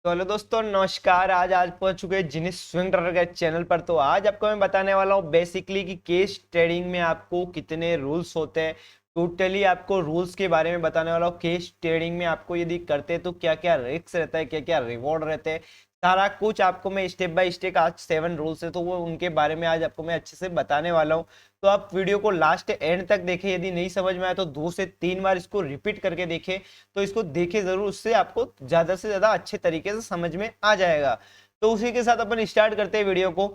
तो हेलो दोस्तों, नमस्कार। आज पहुंच चुके हैं जिनिस स्विंग ट्रेडर के चैनल पर। तो आज आपको मैं बताने वाला हूं बेसिकली कि केस ट्रेडिंग में आपको कितने रूल्स होते हैं। टोटली आपको रूल्स के बारे में बताने वाला हूं। केस ट्रेडिंग में आपको यदि करते हैं तो क्या क्या रिस्क रहता है, क्या क्या रिवॉर्ड रहते हैं, सारा कुछ आपको मैं स्टेप बाय स्टेप, आज 7 रूल्स है तो वो उनके बारे में आज आपको मैं अच्छे से बताने वाला हूँ। तो आप वीडियो को लास्ट एंड तक देखें। यदि नहीं समझ में आया तो 2 से 3 बार इसको रिपीट करके देखें। तो इसको देखें जरूर, उससे आपको ज्यादा से ज्यादा अच्छे तरीके से समझ में आ जाएगा। तो उसी के साथ अपन स्टार्ट करते हैं वीडियो को।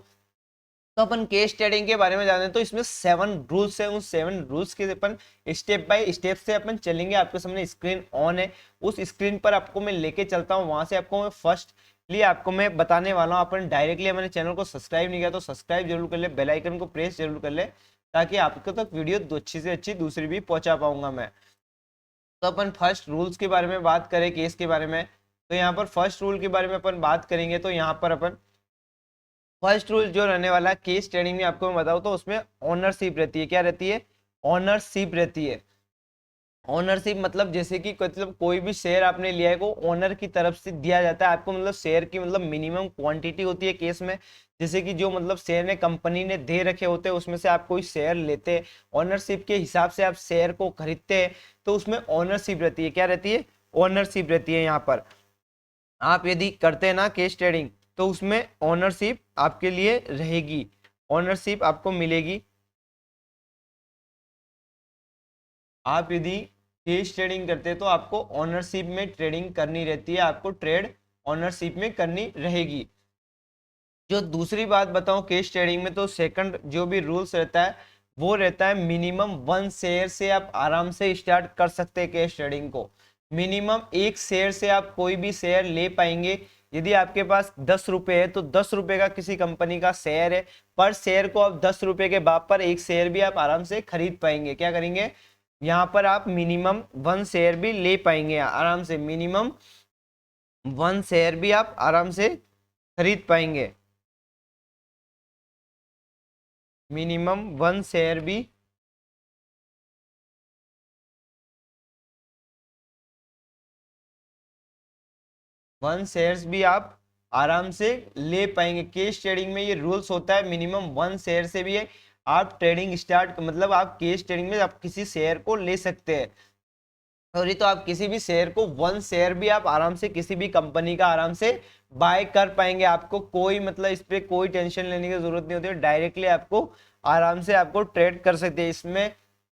तो अपन केस स्टडिंग के बारे में जाने तो इसमें 7 रूल्स है। उन 7 रूल्स के अपन स्टेप बाय स्टेप से अपन चलेंगे। आपके सामने स्क्रीन ऑन है, उस स्क्रीन पर आपको मैं लेके चलता हूँ। वहां से आपको मैं फर्स्ट लिए आपको मैं बताने वाला हूँ। अपन डायरेक्टली हमारे चैनल को सब्सक्राइब नहीं किया तो सब्सक्राइब जरूर कर ले, बेल आइकन को प्रेस जरूर कर ले, ताकि आपको तक वीडियो अच्छी से अच्छी दूसरी भी पहुंचा पाऊंगा मैं। तो अपन फर्स्ट रूल्स के बारे में बात करें केस के बारे में, तो यहाँ पर फर्स्ट रूल के बारे में अपन बात करेंगे। तो यहाँ पर अपन फर्स्ट रूल जो रहने वाला है केस ट्रेडिंग में, आपको मैं बताऊँ तो उसमें ऑनरशिप रहती है। क्या रहती है? ऑनरशिप रहती है। ओनरशिप मतलब जैसे कि मतलब कोई भी शेयर आपने लिया है वो ओनर की तरफ से दिया जाता है आपको। मतलब शेयर की मतलब मिनिमम क्वांटिटी होती है केस में। जैसे कि जो मतलब शेयर ने कंपनी ने दे रखे होते हैं उसमें से आप कोई शेयर लेते हैं, ओनरशिप के हिसाब से आप शेयर को खरीदते हैं, तो उसमें ओनरशिप रहती है। क्या रहती है? ओनरशिप रहती है। यहाँ पर आप यदि करते हैं ना केस ट्रेडिंग, तो उसमें ओनरशिप आपके लिए रहेगी, ओनरशिप आपको मिलेगी। आप यदि केस ट्रेडिंग करते हैं तो आपको ओनरशिप में ट्रेडिंग करनी रहती है, आपको ट्रेड ओनरशिप में करनी रहेगी। जो दूसरी बात बताऊं केस ट्रेडिंग में, तो सेकंड जो भी रूल्स रहता है वो रहता है मिनिमम 1 शेयर से आप आराम से स्टार्ट कर सकते हैं केस ट्रेडिंग को। मिनिमम 1 शेयर से आप कोई भी शेयर ले पाएंगे। यदि आपके पास 10 रुपए है तो 10 रुपए का किसी कंपनी का शेयर है, पर शेयर को आप 10 रुपए के बाद पर 1 शेयर भी आप आराम से खरीद पाएंगे। क्या करेंगे? यहाँ पर आप मिनिमम 1 शेयर भी ले पाएंगे आराम से। मिनिमम 1 शेयर भी आप आराम से खरीद पाएंगे। मिनिमम 1 शेयर भी 1 शेयर्स भी आप आराम से ले पाएंगे। केस ट्रेडिंग में ये रूल्स होता है, मिनिमम 1 शेयर से भी आप ट्रेडिंग स्टार्ट, मतलब आप केस ट्रेडिंग में आप किसी शेयर को ले सकते हैं। सॉरी, तो आप किसी भी शेयर को 1 शेयर भी आप आराम से किसी भी कंपनी का आराम से बाय कर पाएंगे। आपको कोई मतलब इस पे कोई टेंशन लेने की जरूरत नहीं होती है। डायरेक्टली आपको आराम से आपको ट्रेड कर सकते हैं इसमें।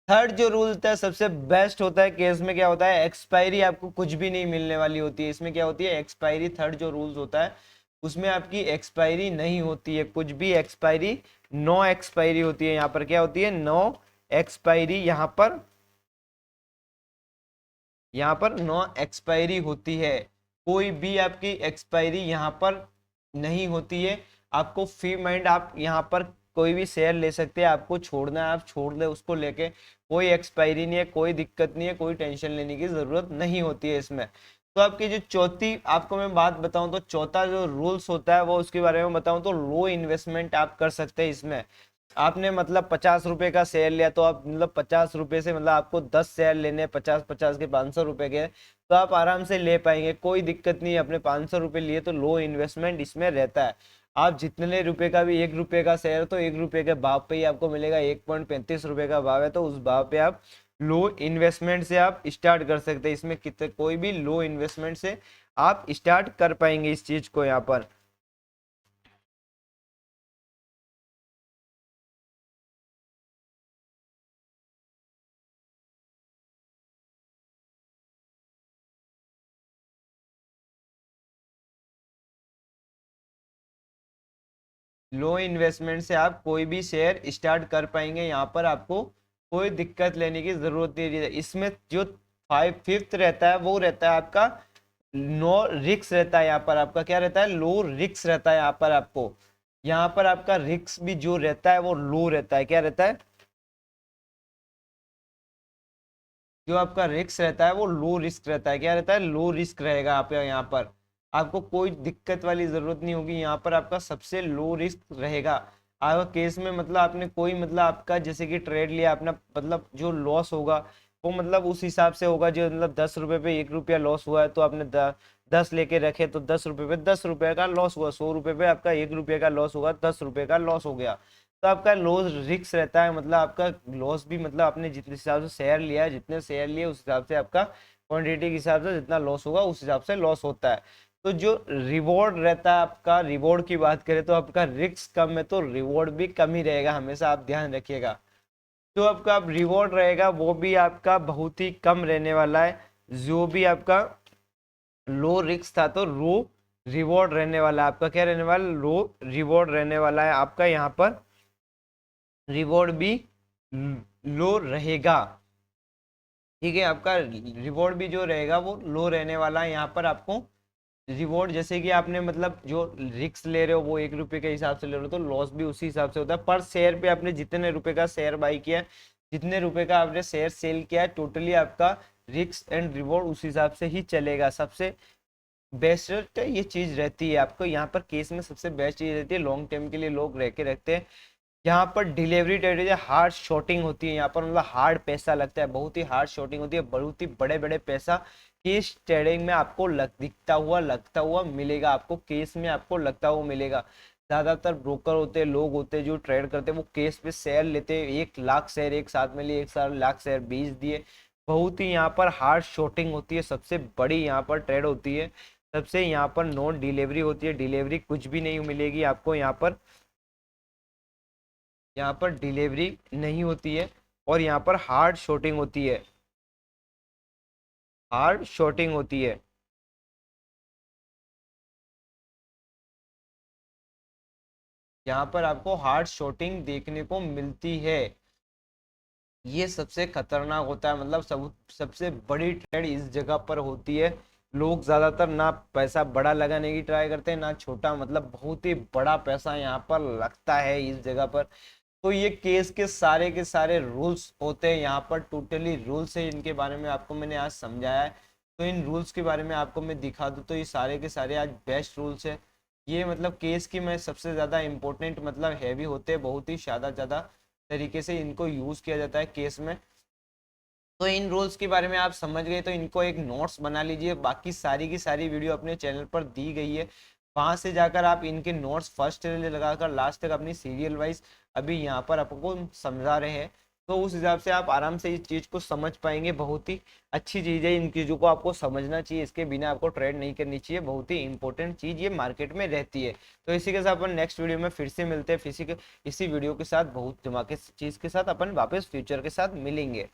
थर्ड जो रूल होता है सबसे बेस्ट होता है केस में, क्या होता है? एक्सपायरी आपको कुछ भी नहीं मिलने वाली होती है। इसमें क्या होती है? एक्सपायरी। थर्ड जो रूल्स होता है उसमें आपकी एक्सपायरी नहीं होती है, कुछ भी एक्सपायरी, नो एक्सपायरी होती है। यहाँ पर क्या होती है? No expiry. यहाँ पर नो एक्सपायरी होती है। कोई भी आपकी एक्सपायरी यहाँ पर नहीं होती है। आपको फ्री माइंड आप यहाँ पर कोई भी शेयर ले सकते हैं। आपको छोड़ना है आप छोड़ दे उसको लेके, कोई एक्सपायरी नहीं है, कोई दिक्कत नहीं है, कोई टेंशन लेने की जरूरत नहीं होती है इसमें। तो आपकी जो चौथी आपको मैं बात बताऊं, तो चौथा जो रूल्स होता है वो उसके बारे में बताऊं तो लो इन्वेस्टमेंट आप कर सकते हैं इसमें। आपने मतलब 50 रुपए का शेयर लिया तो आप मतलब 50 रुपए से मतलब आपको 10 शेयर लेने, 50-50 के 500 रुपए के, तो आप आराम से ले पाएंगे, कोई दिक्कत नहीं है। अपने 500 रुपए लिए तो लो इन्वेस्टमेंट इसमें रहता है। आप जितने रुपए का भी 1 रुपए का शेयर, तो 1 रुपए के भाव पे ही आपको मिलेगा। 1.35 रुपए का भाव है तो उस भाव पे आप लो इन्वेस्टमेंट से आप स्टार्ट कर सकते हैं। इसमें कितने कोई भी लो इन्वेस्टमेंट से आप स्टार्ट कर पाएंगे इस चीज को। यहाँ पर लो इन्वेस्टमेंट से आप कोई भी शेयर स्टार्ट कर पाएंगे। यहाँ पर आपको कोई दिक्कत लेने की जरूरत नहीं है। इसमें जो फिफ्थ रहता है वो रहता है आपका नो रिक्स रहता है। यहाँ पर आपका क्या रहता है? लो रिक्स रहता है। यहाँ पर आपका रिक्स भी जो रहता है वो लो रहता है। क्या रहता है? जो आपका रिस्क रहता है वो लो रिस्क रहता है। क्या रहता है? लो रिस्क रहेगा। आप यहाँ पर आपको कोई दिक्कत वाली जरूरत नहीं होगी। यहाँ पर आपका सबसे लो रिस्क रहेगा। आपका केस में मतलब आपने कोई मतलब आपका जैसे कि ट्रेड लिया अपना, मतलब जो लॉस होगा वो मतलब उस हिसाब से होगा, जो मतलब 10 रुपए पे 1 रुपया लॉस हुआ है तो आपने 10 लेके रखे तो 10 रुपए पे 10 रुपये का लॉस हुआ। 100 रुपए पे आपका 1 रुपये का लॉस होगा, 10 रुपये का लॉस हो गया। तो आपका लॉस रिस्क रहता है, मतलब आपका लॉस भी मतलब आपने जितने हिसाब से शेयर लिया है, जितने शेयर लिए उस हिसाब से आपका क्वांटिटी के हिसाब से जितना लॉस होगा उस हिसाब से लॉस होता है। तो जो रिवॉर्ड रहता है आपका, रिवॉर्ड की बात करें तो आपका रिस्क कम है तो रिवॉर्ड भी कम ही रहेगा, हमेशा आप ध्यान रखिएगा। जो आपका रिवॉर्ड रहेगा वो भी आपका बहुत ही कम रहने वाला है। जो भी आपका लो रिस्क था तो लो रिवॉर्ड रहने वाला है आपका, क्या रहने वाला, लो रिवॉर्ड रहने वाला है आपका। यहाँ पर रिवॉर्ड भी लो रहेगा, ठीक है। आपका रिवॉर्ड भी जो रहेगा वो लो रहने वाला है। यहाँ पर आपको रिवॉर्ड जैसे कि आपने मतलब जो रिस्क ले रहे हो वो 1 रुपये के हिसाब से ले रहे हो तो लॉस भी उसी हिसाब से होता है। पर शेयर पे आपने जितने रुपए का शेयर बाई किया, जितने रुपए का आपने शेयर सेल किया है, टोटली आपका रिस्क एंड रिवॉर्ड उस हिसाब से ही चलेगा। सबसे बेस्ट ये चीज रहती है आपको यहाँ पर केस में, सबसे बेस्ट चीज रहती है लॉन्ग टर्म के लिए लोग रह के रखते हैं। यहाँ पर डिलीवरी डेट है, हार्ड शॉर्टिंग होती है यहाँ पर, मतलब हार्ड पैसा लगता है, बहुत ही हार्ड शॉर्टिंग होती है, बहुत ही बड़े बड़े पैसा केस ट्रेडिंग में आपको लगता हुआ मिलेगा, आपको केस में आपको लगता हुआ मिलेगा। ज्यादातर ब्रोकर होते हैं, लोग होते हैं जो ट्रेड करते हैं, वो केस पे शेयर लेते हैं, 1 लाख शेयर एक साथ में लिए, 1 लाख शेयर बेच दिए। बहुत ही यहाँ पर हार्ड शॉर्टिंग होती है, सबसे बड़ी यहाँ पर ट्रेड होती है। सबसे यहाँ पर नॉन डिलीवरी होती है, डिलीवरी कुछ भी नहीं मिलेगी आपको यहाँ पर, यहाँ पर डिलीवरी नहीं होती है। और यहाँ पर हार्ड शॉर्टिंग होती है, हार्ड शॉर्टिंग होती है। यहाँ पर आपको हार्ड शॉर्टिंग देखने को मिलती है, ये सबसे खतरनाक होता है, मतलब सबसे बड़ी ट्रेड इस जगह पर होती है। लोग ज्यादातर ना पैसा बड़ा लगाने की ट्राई करते हैं ना छोटा, मतलब बहुत ही बड़ा पैसा यहाँ पर लगता है इस जगह पर। तो ये केस के सारे रूल्स होते हैं यहाँ पर, टोटली रूल्स है, इनके बारे में आपको मैंने आज समझाया है। तो इन रूल्स के बारे में आपको मैं दिखा दूँ तो ये सारे के सारे आज बेस्ट रूल्स है। ये मतलब केस की मैं सबसे ज़्यादा इम्पोर्टेंट मतलब हैवी होते हैं, बहुत ही ज़्यादा तरीके से इनको यूज़ किया जाता है केस में। तो इन रूल्स के बारे में आप समझ गए तो इनको एक नोट्स बना लीजिए, बाकी सारी की सारी वीडियो अपने चैनल पर दी गई है, वहां से जाकर आप इनके नोट्स फर्स्ट से लगाकर लास्ट तक अपनी सीरियल वाइज अभी यहाँ पर आपको समझा रहे हैं। तो उस हिसाब से आप आराम से इस चीज़ को समझ पाएंगे, बहुत ही अच्छी चीज़ है, इन चीज़ों को आपको समझना चाहिए, इसके बिना आपको ट्रेड नहीं करनी चाहिए, बहुत ही इंपॉर्टेंट चीज़ ये मार्केट में रहती है। तो इसी के साथ अपन नेक्स्ट वीडियो में फिर से मिलते हैं, इसी वीडियो के साथ बहुत धमाके चीज़ के साथ अपन वापस फ्यूचर के साथ मिलेंगे।